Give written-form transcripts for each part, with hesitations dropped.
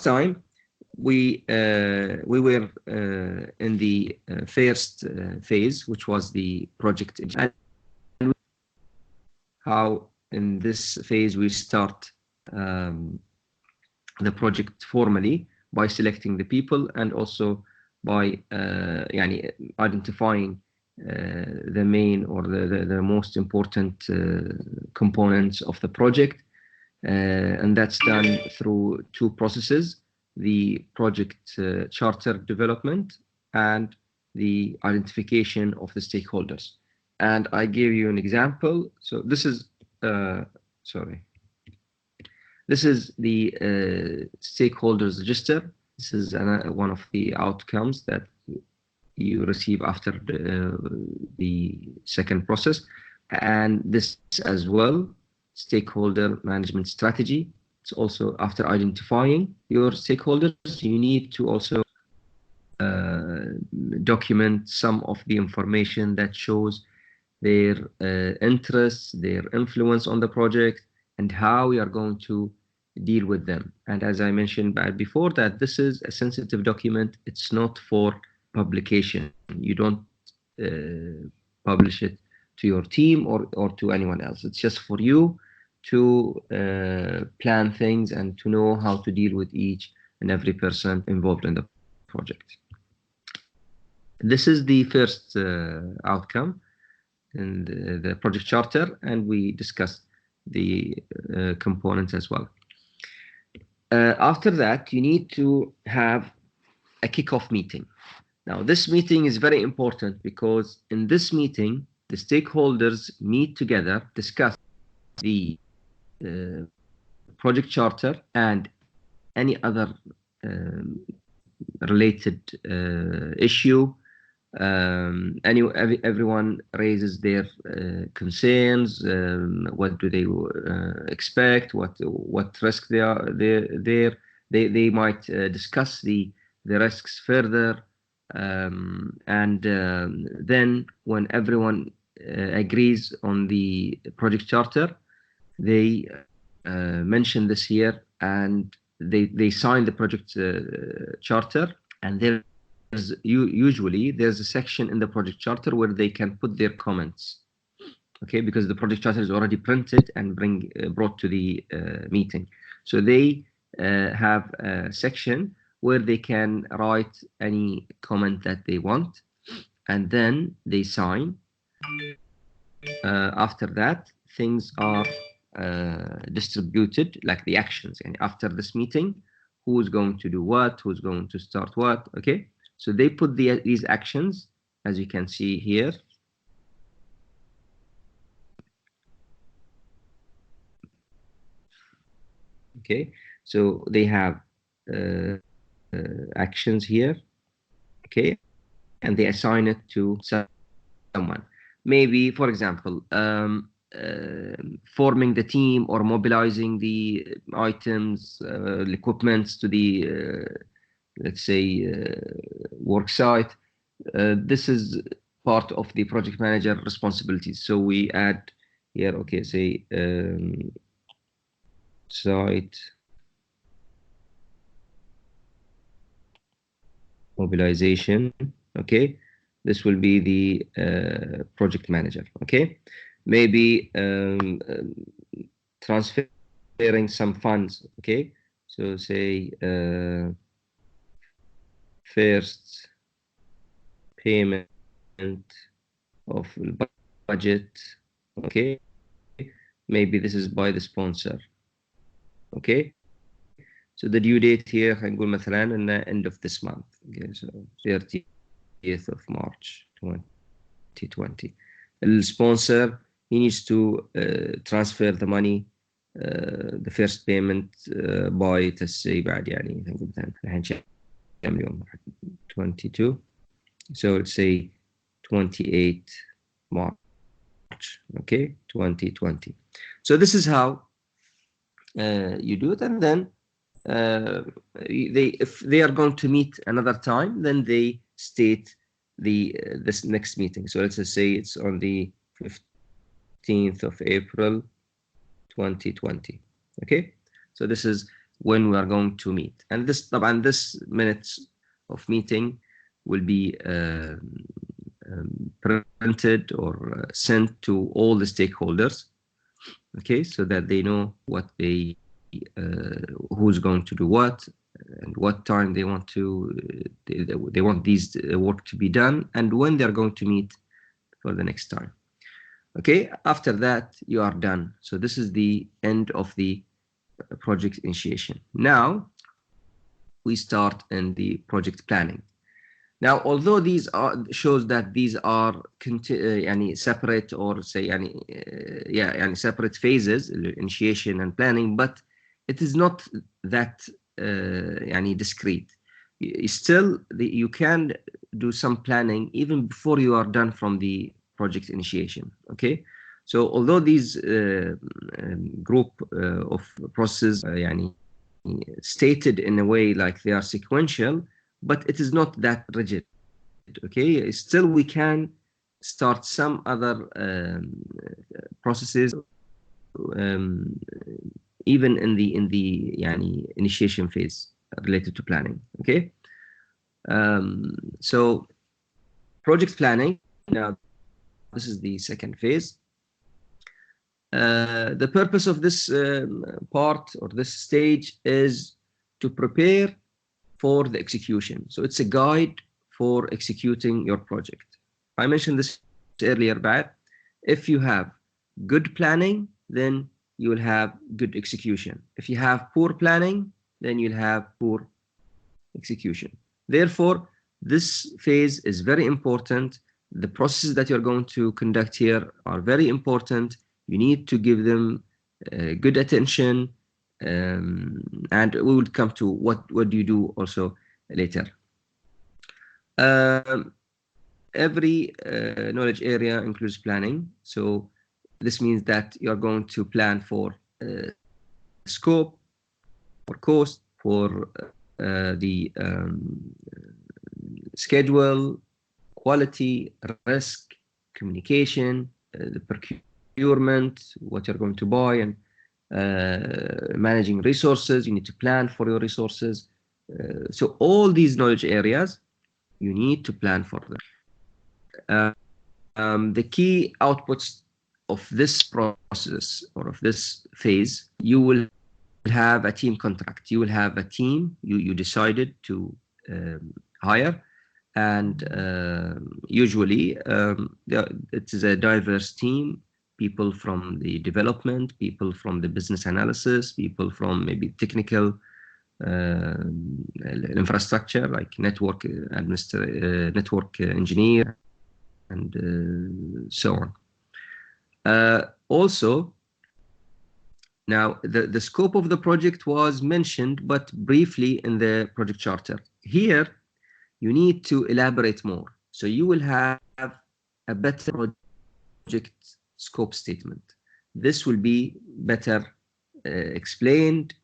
time we were in the first phase, which was the project, and how in this phase we start the project formally by selecting the people and also by identifying the main or the most important components of the project, and that's done through two processes: the project charter development and the identification of the stakeholders. And I give you an example. So this is this is the stakeholders register. This is one of the outcomes that you receive after the second process. And this as well, stakeholder management strategy. It's also after identifying your stakeholders, you need to also document some of the information that shows their interests, their influence on the project, and how we are going to deal with them. And as I mentioned before, that this is a sensitive document. It's not for publication. You don't publish it to your team or to anyone else. It's just for you to plan things and to know how to deal with each and every person involved in the project. This is the first outcome in the project charter, and we discussed the components as well. After that, you need to have a kickoff meeting. Now, this meeting is very important because in this meeting, the stakeholders meet together, discuss the project charter and any other related issue. Everyone raises their concerns. What do they expect? What risks they are there? They might discuss the risks further, and then when everyone agrees on the project charter, they mention this here, and they sign the project charter, and usually there's a section in the project charter where they can put their comments, okay, because the project charter is already printed and brought to the meeting. So they have a section where they can write any comment that they want, and then they sign. After that, things are distributed, like the actions, and after this meeting, who's going to do what, who's going to start what, okay? So they put these actions, as you can see here. Okay, so they have actions here, okay, and they assign it to someone. Maybe, for example, forming the team or mobilizing the items, equipments to the let's say work site. This is part of the project manager responsibilities. So we add here, okay, say site mobilization. Okay, this will be the project manager. Okay, maybe transferring some funds. Okay, so say first payment of budget. Okay, maybe this is by the sponsor. Okay, so the due date here هنقول مثلا in the end of this month. Okay, so 30th of March 2020. The sponsor, he needs to transfer the money, the first payment by تسي بعد يعني نقول مثلا الحين كم يوم 22, so let's say 28 March, okay, 2020. So this is how you do it, and then if they are going to meet another time, then they state this next meeting. So let's just say it's on the 15th of April 2020. Okay, so this is when we are going to meet. And this minutes of meeting will be printed or sent to all the stakeholders, okay, so that they know what who's going to do what and what time they want to they want these work to be done, and when they're going to meet for the next time. Okay, after that you are done. So this is the end of the project initiation. Now we start in the project planning. Now, although these shows that these are separate, or say separate phases, initiation and planning, but it is not that discrete. Still, you can do some planning even before you are done from the project initiation. Okay, so although these group of processes stated in a way like they are sequential, but it is not that rigid. Okay, still we can start some other processes even in the initiation phase related to planning. Okay, so project planning. Now this is the second phase. The purpose of this part or this stage is to prepare for the execution. So it's a guide for executing your project. I mentioned this earlier, but if you have good planning, then you will have good execution. If you have poor planning, then you'll have poor execution. Therefore, this phase is very important. The processes that you're going to conduct here are very important. You need to give them good attention. And we will come to what do you do also later. Every knowledge area includes planning. So this means that you're going to plan for scope, for cost, for the schedule, quality, risk, communication, the procurement, what you're going to buy, and managing resources. You need to plan for your resources. So all these knowledge areas, you need to plan for them. The key outputs of this process or of this phase, you will have a team contract. You will have a team you decided to hire, and usually it is a diverse team. People from the development, people from the business analysis, people from maybe technical infrastructure like network network engineer, and so on. Also, now the scope of the project was mentioned but briefly in the project charter. Here you need to elaborate more, so you will have a better project scope statement. This will be better explained,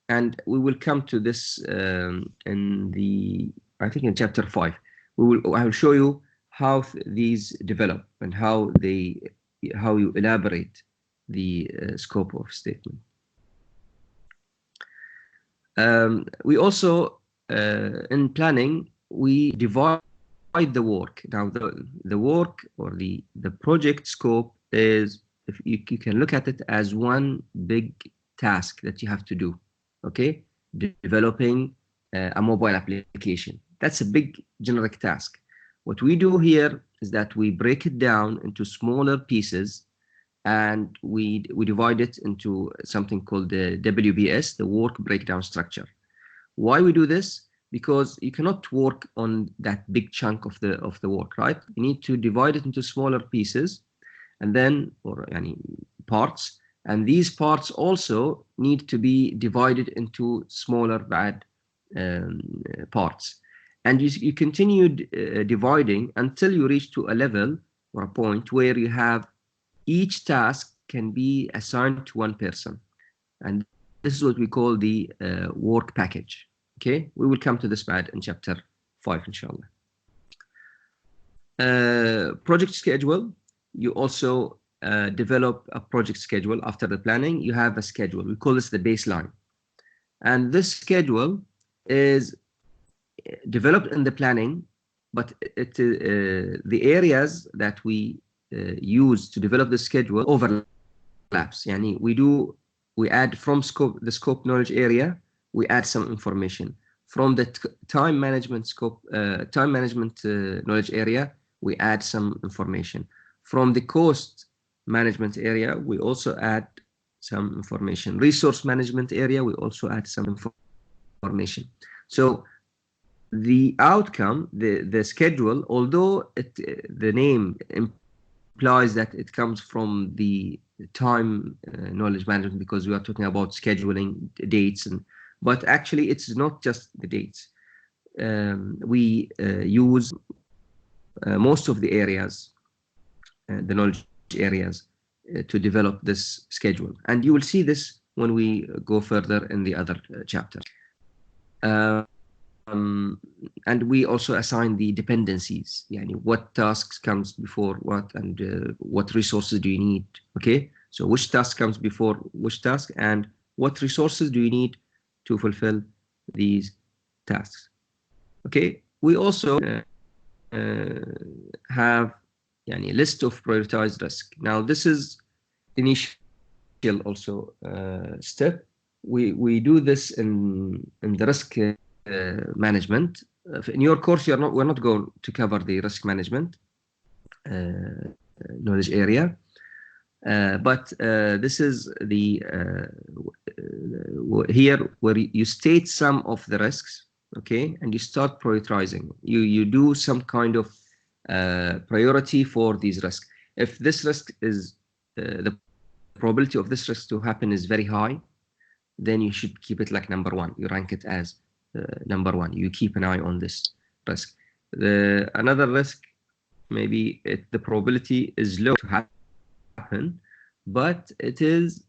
and we will come to this in the, I think in chapter 5. I will show you how these develop and how you elaborate the scope of statement. We also in planning we divide the work. Now the work or the project scope is, if you can look at it as one big task that you have to do. Okay, developing a mobile application. That's a big generic task. What we do here is that we break it down into smaller pieces, and we divide it into something called the WBS, the work breakdown structure. Why we do this? Because you cannot work on that big chunk of the work, right? You need to divide it into smaller pieces, and then, or any parts, and these parts also need to be divided into smaller parts. And you continue dividing until you reach to a level or a point where you have each task can be assigned to one person. And this is what we call the work package. Okay, we will come to this in chapter 5, inshallah. Project schedule. You also develop a project schedule after the planning. You have a schedule. We call this the baseline. And this schedule is developed in the planning, but the areas that we use to develop the schedule overlaps. Yani we add from the scope knowledge area, we add some information. From the time management knowledge area, we add some information. From the cost management area, we also add some information. Resource management area, we also add some information. So the outcome, the schedule, although the name implies that it comes from the time knowledge management, because we are talking about scheduling dates, but actually it's not just the dates. We use most of the areas, the knowledge areas, to develop this schedule, and you will see this when we go further in the other chapter. And we also assign the dependencies, yani what tasks comes before what, and what resources do you need. Okay, so which task comes before which task, and what resources do you need to fulfill these tasks. Okay, we also have a list of prioritized risk. Now this is initial also step. We do this in the risk management. In your course, we're not going to cover the risk management knowledge area, but this is the here where you state some of the risks, okay, and you start prioritizing. You do some kind of priority for these risks. If this risk is the probability of this risk to happen is very high, then you should keep it like number one. You rank it as number one. You keep an eye on this risk. Another risk, maybe the probability is low to happen, but its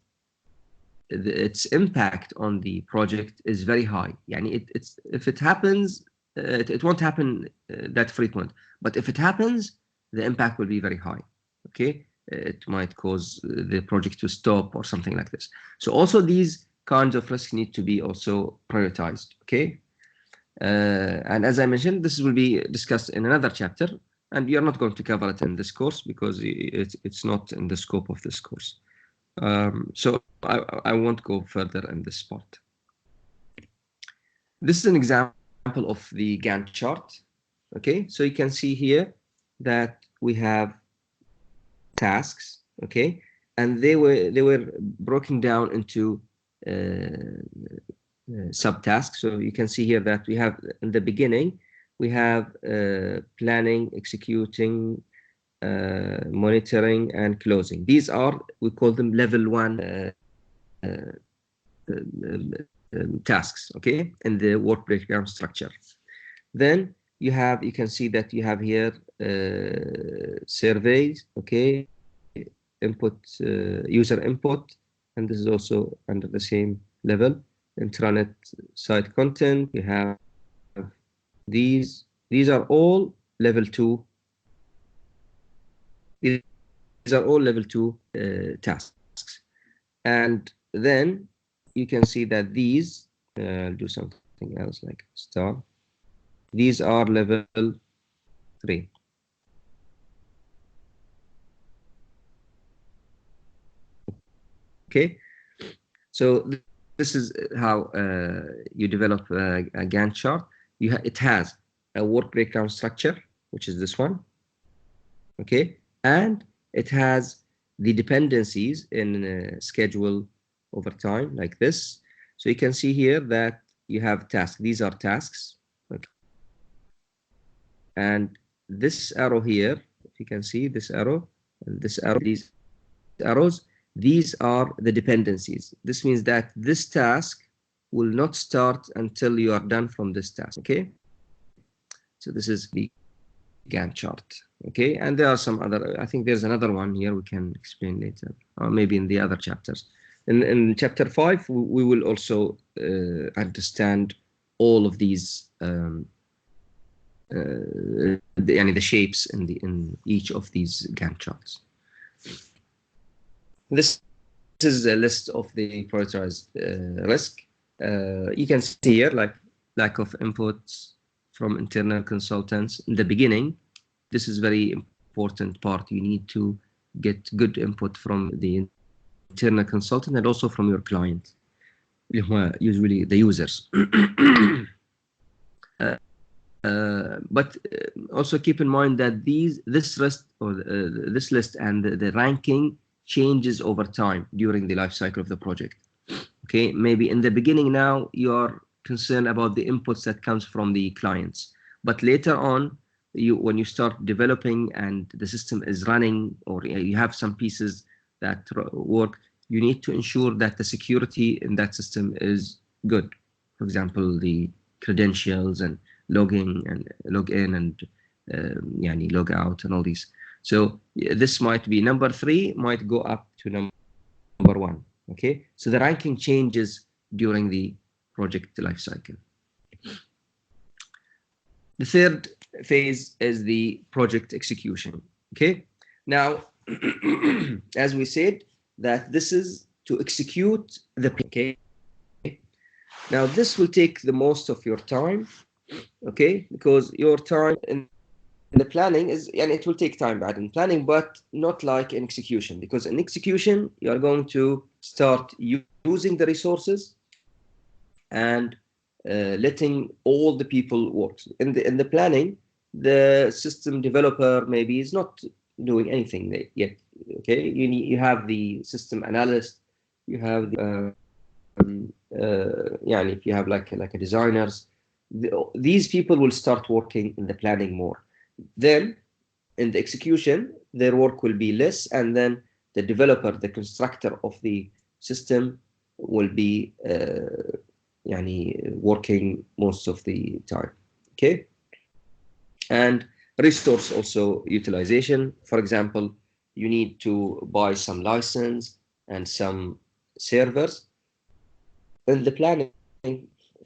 impact on the project is very high. Yani if it happens, it won't happen that frequent. But if it happens, the impact will be very high. Okay, it might cause the project to stop or something like this. So also these kinds of risks need to be also prioritized. Okay, and as I mentioned, this will be discussed in another chapter, and you're not going to cover it in this course because it's not in the scope of this course. So I won't go further in this spot. This is an example of the Gantt chart. Okay, so you can see here that we have tasks. Okay, and they were broken down into subtasks. So you can see here that we have in the beginning we have planning, executing, monitoring, and closing. These are, we call them level 1 tasks, okay, in the work breakdown structure. Then you can see that you have here surveys, okay, input, user input, and this is also under the same level. Intranet site content, you have these are all level 2. These are all level 2 tasks. And then you can see that these, I'll do something else like star. These are level 3. Okay, so this is how you develop a Gantt chart. It has a work breakdown structure, which is this one. Okay, and it has the dependencies in schedule over time like this. So you can see here that you have tasks. These are tasks. Okay. And this arrow here, if you can see this arrow and this arrow, these arrows, these are the dependencies. This means that this task will not start until you are done from this task. Okay, so this is the Gantt chart. Okay, and there are some other, I think there's another one here we can explain later, or maybe in the other chapters. In chapter 5, we will also understand all of these the shapes in each of these Gantt charts. This is a list of the prioritized risk. You can see here like lack of inputs from internal consultants in the beginning. This is very important part. You need to get good input from the internal consultant and also from your client, usually the users. But also keep in mind that this list and the ranking changes over time during the life cycle of the project. Okay, maybe in the beginning now you are concerned about the inputs that comes from the clients, but later on, when you start developing and the system is running, or you have some pieces that work, you need to ensure that the security in that system is good. For example, the credentials and logging and log in and log out and all these. So this might be number 3, might go up to number 1. Okay, so the ranking changes during the project life cycle. The third phase is the project execution. Okay, now as we said, that this is to execute the plan. Okay, now this will take the most of your time. Okay, because your time in the planning is, and it will take time in planning, but not like in execution, because in execution you are going to start using the resources and letting all the people work. In the planning, the system developer maybe is not doing anything yet. Okay, you have the system analyst, you have the if you have like a designers, these people will start working in the planning more. Then in the execution, their work will be less, and then the developer, the constructor of the system, will be working most of the time. Okay, and resource also utilization. For example, you need to buy some license and some servers. In the planning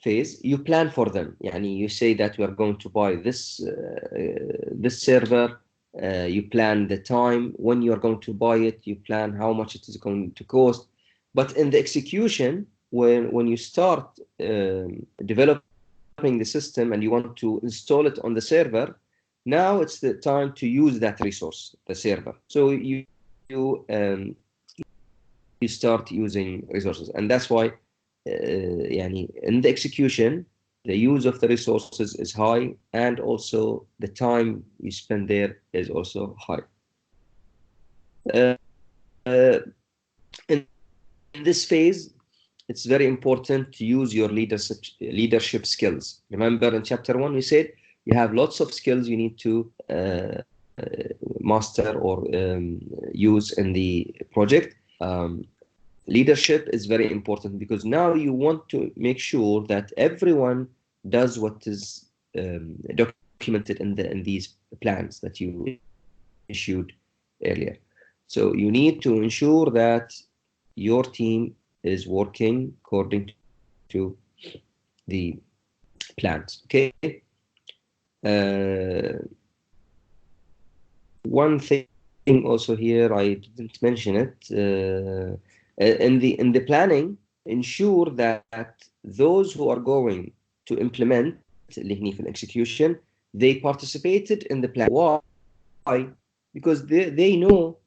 phase, you plan for them. You say that we are going to buy this server. You plan the time when you are going to buy it. You plan how much it is going to cost. But in the execution, when you start developing the system and you want to install it on the server, now it's the time to use that resource, the server. So you start using resources, and that's why in the execution, the use of the resources is high, and also the time you spend there is also high. In this phase, it's very important to use your leadership skills. Remember in chapter 1, we said you have lots of skills you need to master or use in the project. Leadership is very important, because now you want to make sure that everyone does what is documented in these plans that you issued earlier. So you need to ensure that your team is working according to the plans. Okay. One thing also here, I didn't mention it. In the planning, ensure that those who are going to implement the execution, they participated in the plan. Why? Because they know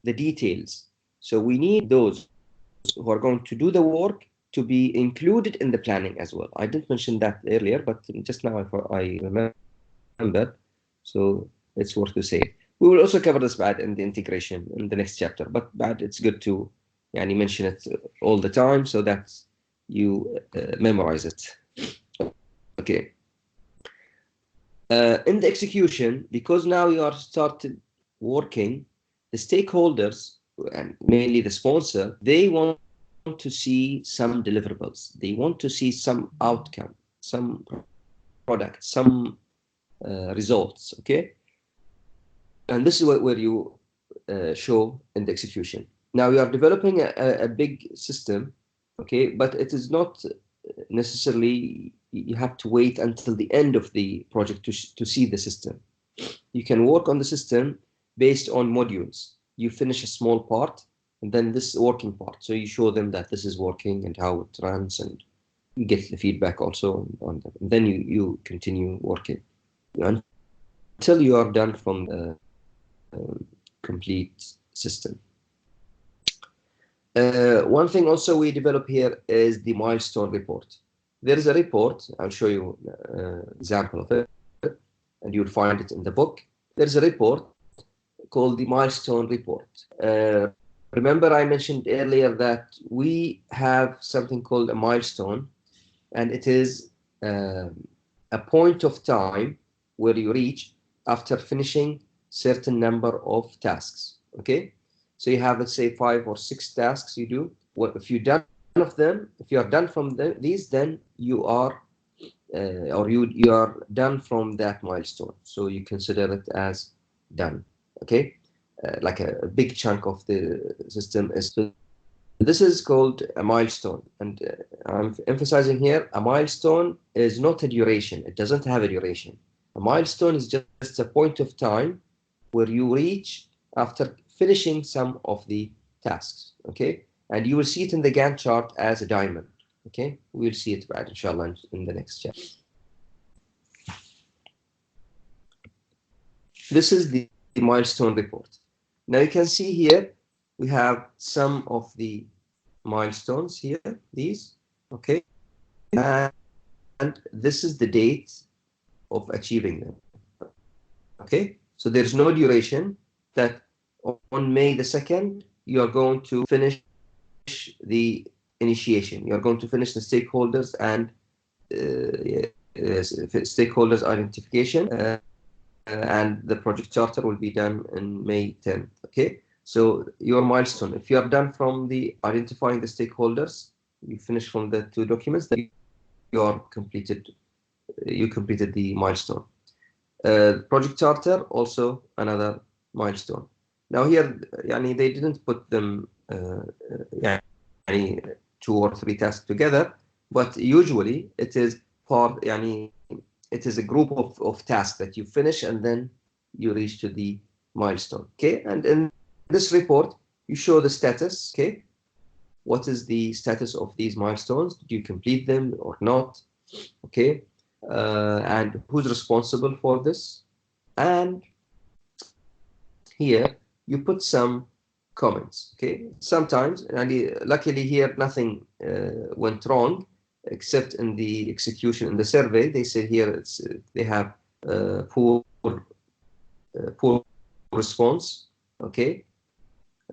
the details. So we need those who are going to do the work to be included in the planning as well. I didn't mention that earlier, but just now I remember. So it's worth to say. We will also cover this in the integration in the next chapter, but it's good to mention it all the time so that you memorize it. Okay. In the execution, because now you are started working, the stakeholders, and mainly the sponsor, they want to see some deliverables. They want to see some outcome, some product, some results. Okay. And this is where you show in the execution. Now you are developing a big system, okay, but it is not necessarily you have to wait until the end of the project to see the system. You can work on the system based on modules. You finish a small part, and then this working part. So you show them that this is working and how it runs and you get the feedback also on them. And then you continue working until you are done from the complete system. One thing also we develop here is the milestone report. There is a report, I'll show you an example of it, and you'll find it in the book. There's a report called the milestone report. Remember I mentioned earlier that we have something called a milestone, and it is a point of time where you reach after finishing certain number of tasks, okay? So you have, let's say, 5 or 6 tasks you do. Well, if you're done of them, if you are done from these, then you are, or you are done from that milestone. So you consider it as done, okay? Like a big chunk of the system is. This is called a milestone, and I'm emphasizing here, a milestone is not a duration. It doesn't have a duration. A milestone is just a point of time where you reach after finishing some of the tasks, okay? And you will see it in the Gantt chart as a diamond, okay? We'll see it right, inshallah, in the next chapter. This is the milestone report. Now you can see here, we have some of the milestones here, these, okay? And this is the date of achieving them, okay? So there's no duration that on May the 2nd, you are going to finish the initiation. You are going to finish the stakeholders and stakeholders identification, and the project charter will be done in May 10th, okay? So your milestone, if you are done from the identifying the stakeholders, you finish from the 2 documents, then you are completed, you completed the milestone. Project charter, also another milestone. Now here, yani, they didn't put them yani 2 or 3 tasks together, but usually it is part, yani, it is a group of tasks that you finish and then you reach to the milestone, okay? And in this report, you show the status, okay? What is the status of these milestones? Did you complete them or not? Okay, and who's responsible for this? And here you put some comments, okay? Sometimes, and luckily here nothing went wrong, except in the execution in the survey. They say here it's they have poor response, okay?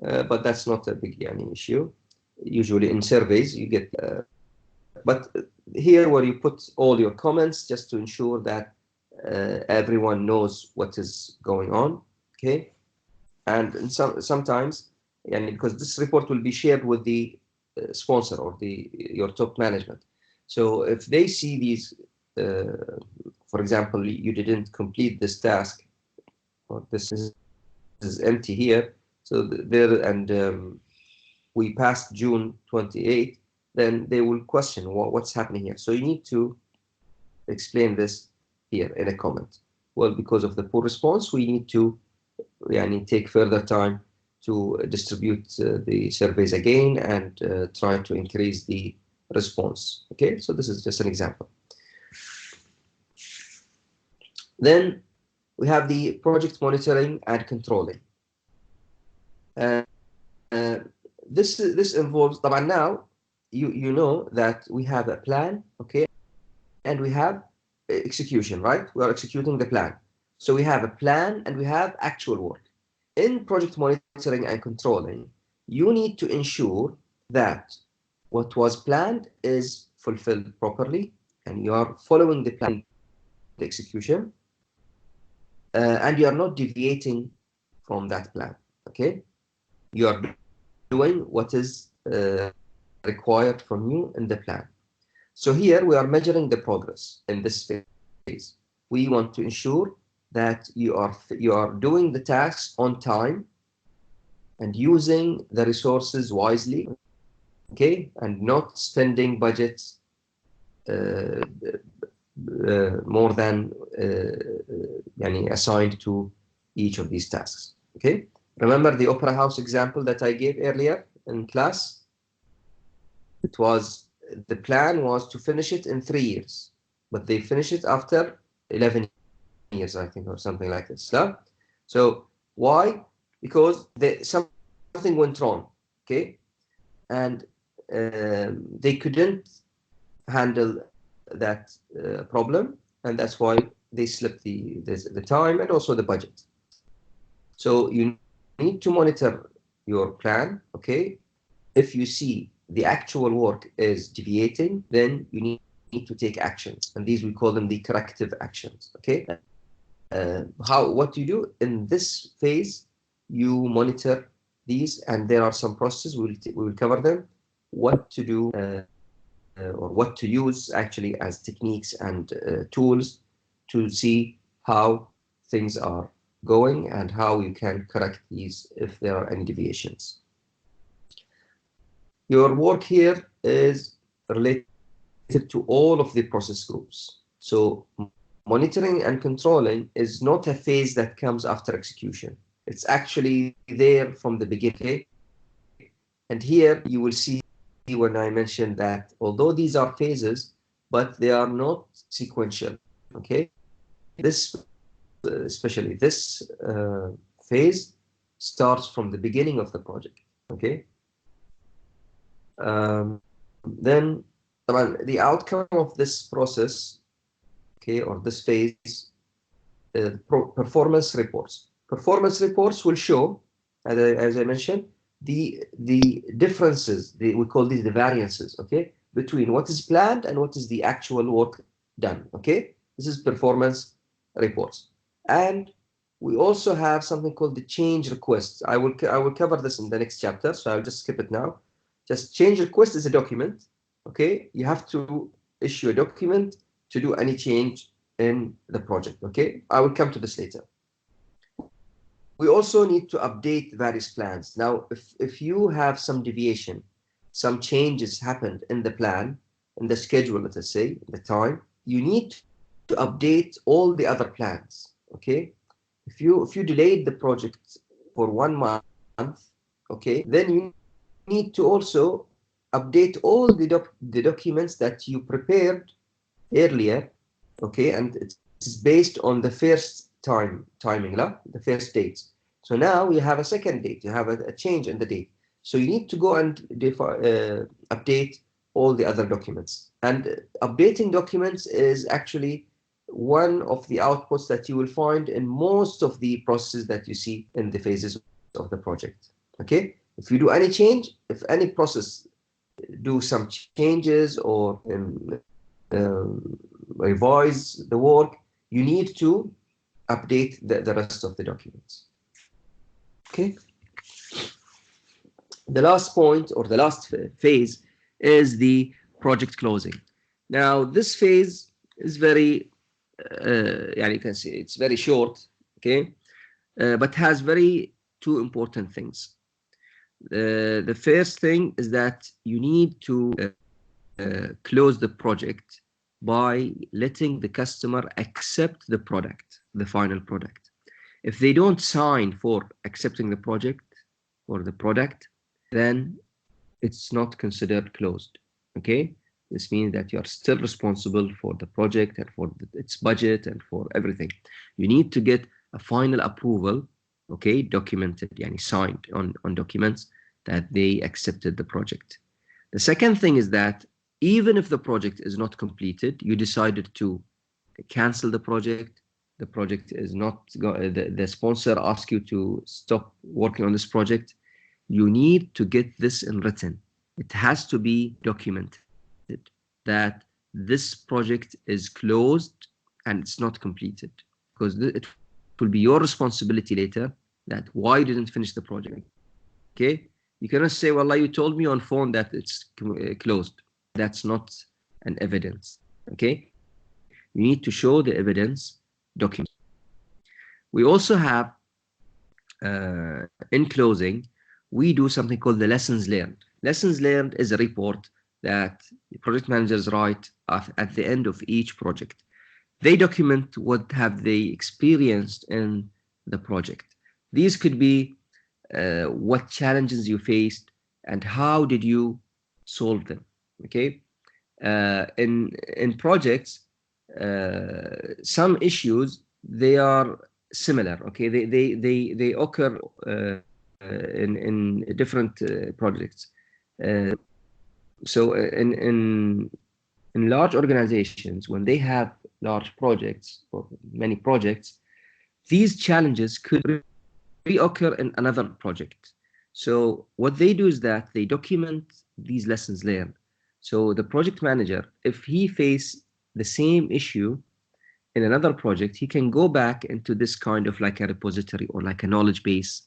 But that's not a big issue. Usually in surveys you get, but here where you put all your comments just to ensure that everyone knows what is going on, okay? And sometimes, because this report will be shared with the sponsor or your top management. So if they see these, for example, you didn't complete this task, or this is empty here, so there, and we passed June 28th, then they will question what's happening here. So you need to explain this here in a comment. Well, because of the poor response, we need to take further time to distribute the surveys again and try to increase the response. Okay, so this is just an example. Then we have the project monitoring and controlling. This involves, now you know that we have a plan, okay, and we have execution, right? We are executing the plan. So we have a plan and we have actual work. In project monitoring and controlling, you need to ensure that what was planned is fulfilled properly, and you are following the plan, the execution, and you are not deviating from that plan, okay? You are doing what is required from you in the plan. So here we are measuring the progress in this phase. We want to ensure that you are doing the tasks on time and using the resources wisely, okay, and not spending budgets more than assigned to each of these tasks, okay? Remember the opera house example that I gave earlier in class? It was the plan was to finish it in 3 years, but they finished it after 11 years, I think, or something like this. No? So why? Because something went wrong, okay, and they couldn't handle that problem, and that's why they slipped the time and also the budget. So you need to monitor your plan, okay? If you see the actual work is deviating, then you need to take actions, and these we call them the corrective actions, okay? What you do in this phase, you monitor these, and there are some processes, we will cover them, what to do or what to use actually as techniques and tools to see how things are going and how you can correct these if there are any deviations. Your work here is related to all of the process groups. So monitoring and controlling is not a phase that comes after execution. It's actually there from the beginning. And here you will see when I mentioned that although these are phases, but they are not sequential, okay? This, especially this phase, starts from the beginning of the project, okay? Then the outcome of this process, okay, or this phase, performance reports. Performance reports will show, as I mentioned, the differences, we call these the variances, okay, between what is planned and what is the actual work done, okay? This is performance reports. And we also have something called the change requests. I will cover this in the next chapter, so I'll just skip it now. Just change request is a document, okay? You have to issue a document to do any change in the project, okay? I will come to this later. We also need to update various plans. Now, if you have some deviation, some changes happened in the plan, in the schedule, let us say, the time, you need to update all the other plans, okay? If you delayed the project for 1 month, okay, then you need to also update all the documents that you prepared earlier, okay, and it's based on the first timing, the first dates. So now you have a second date, you have a change in the date. So you need to go and update all the other documents. And updating documents is actually one of the outputs that you will find in most of the processes that you see in the phases of the project, okay? If you do any change, if any process do some changes or revise the work, you need to update the rest of the documents. Okay. The last point or the last phase is the project closing. Now, this phase is very, you can see it's very short, okay, but has two important things. The first thing is that you need to close the project by letting the customer accept the product, the final product. If they don't sign for accepting the project or the product, then it's not considered closed, okay? This means that you're still responsible for the project and for its budget and for everything. You need to get a final approval, okay, documented, signed on documents that they accepted the project. The second thing is that even if the project is not completed, you decided to cancel the project is not, the sponsor asks you to stop working on this project, you need to get this in written. It has to be documented that this project is closed and it's not completed, because it will be your responsibility later that why you didn't finish the project, okay? You cannot say, well, you told me on phone that it's closed. That's not an evidence, okay? You need to show the evidence document. We also have, in closing, we do something called the lessons learned. Lessons learned is a report that project managers write at the end of each project. They document what have they experienced in the project. These could be what challenges you faced and how did you solve them, okay? In projects, some issues, they are similar. Okay, they occur in different projects. So in large organizations, when they have large projects or many projects, these challenges could reoccur in another project. So what they do is that they document these lessons learned. So the project manager, if he face the same issue in another project, he can go back into this kind of like a repository or like a knowledge base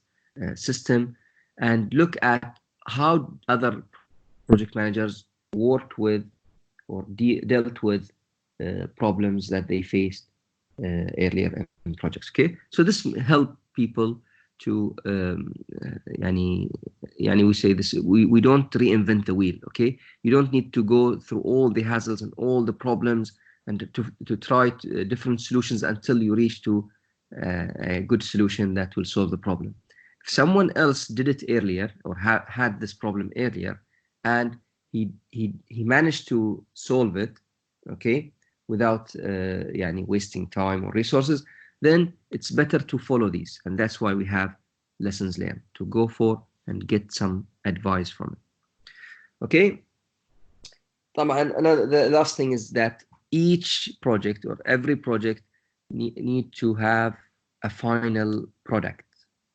system and look at how other project managers worked with or dealt with problems that they faced earlier in projects. Okay, so this help people to we say this, we don't reinvent the wheel. Okay, you don't need to go through all the hassles and all the problems and to try different solutions until you reach to a good solution that will solve the problem. If someone else did it earlier or had this problem earlier and he managed to solve it, okay, without wasting time or resources, then it's better to follow these. And that's why we have lessons learned to go for and get some advice from it. Okay. The last thing is that each project or every project need to have a final product.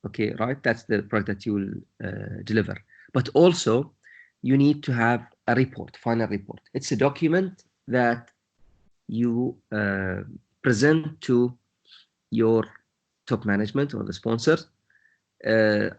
Okay, right? That's the product that you will deliver. But also, you need to have a report, final report. It's a document that you present to your top management or the sponsors, either